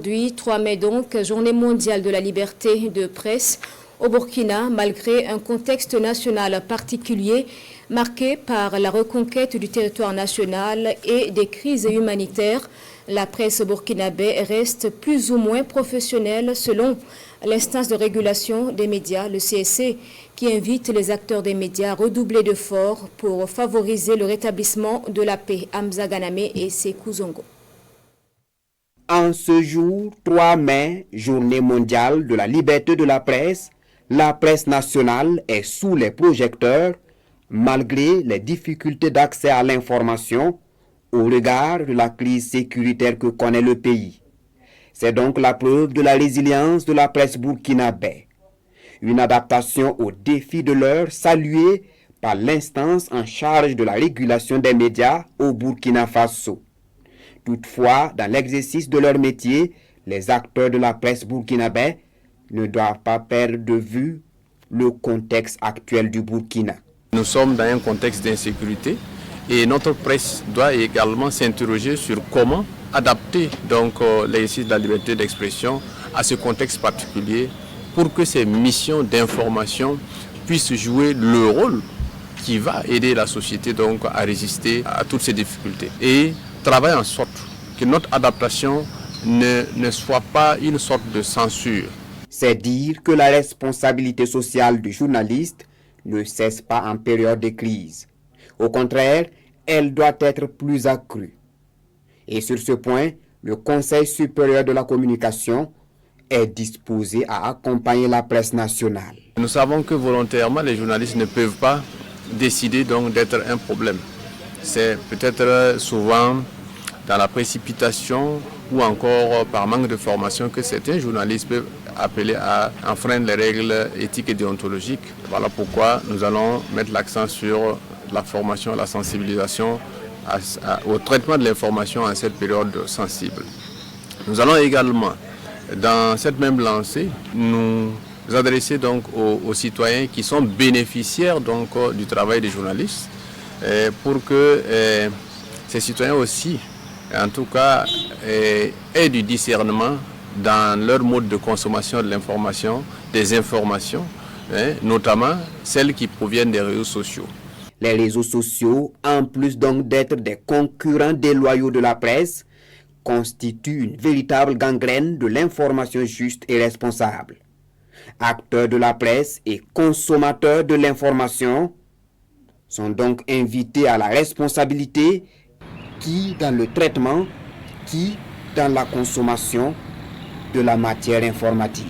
Aujourd'hui, 3 mai donc, journée mondiale de la liberté de presse au Burkina, malgré un contexte national particulier marqué par la reconquête du territoire national et des crises humanitaires. La presse burkinabé reste plus ou moins professionnelle selon l'instance de régulation des médias, le CSC, qui invite les acteurs des médias à redoubler d'efforts pour favoriser le rétablissement de la paix. Hamza Ganame et Sekou Zongo. En ce jour, 3 mai, journée mondiale de la liberté de la presse nationale est sous les projecteurs malgré les difficultés d'accès à l'information au regard de la crise sécuritaire que connaît le pays. C'est donc la preuve de la résilience de la presse burkinabé. Une adaptation aux défis de l'heure saluée par l'instance en charge de la régulation des médias au Burkina Faso. Toutefois, dans l'exercice de leur métier, les acteurs de la presse burkinabé ne doivent pas perdre de vue le contexte actuel du Burkina. Nous sommes dans un contexte d'insécurité et notre presse doit également s'interroger sur comment adapter l'exercice de la liberté d'expression à ce contexte particulier pour que ces missions d'information puissent jouer le rôle qui va aider la société à résister à toutes ces difficultés. Et travailler en sorte que notre adaptation ne soit pas une sorte de censure. C'est dire que la responsabilité sociale du journaliste ne cesse pas en période de crise. Au contraire, elle doit être plus accrue. Et sur ce point, le Conseil supérieur de la communication est disposé à accompagner la presse nationale. Nous savons que volontairement, les journalistes ne peuvent pas décider d'être un problème. C'est peut-être souvent dans la précipitation ou encore par manque de formation que certains journalistes peuvent appeler à enfreindre les règles éthiques et déontologiques. Voilà pourquoi nous allons mettre l'accent sur la formation, la sensibilisation au traitement de l'information en cette période sensible. Nous allons également, dans cette même lancée, nous adresser aux citoyens qui sont bénéficiaires du travail des journalistes pour que ces citoyens aussi, en tout cas, aient du discernement dans leur mode de consommation de l'information, des informations, notamment celles qui proviennent des réseaux sociaux. Les réseaux sociaux, en plus d'être des concurrents déloyaux de la presse, constituent une véritable gangrène de l'information juste et responsable. Acteurs de la presse et consommateurs de l'information sont donc invités à la responsabilité, qui dans le traitement, qui dans la consommation de la matière informatique.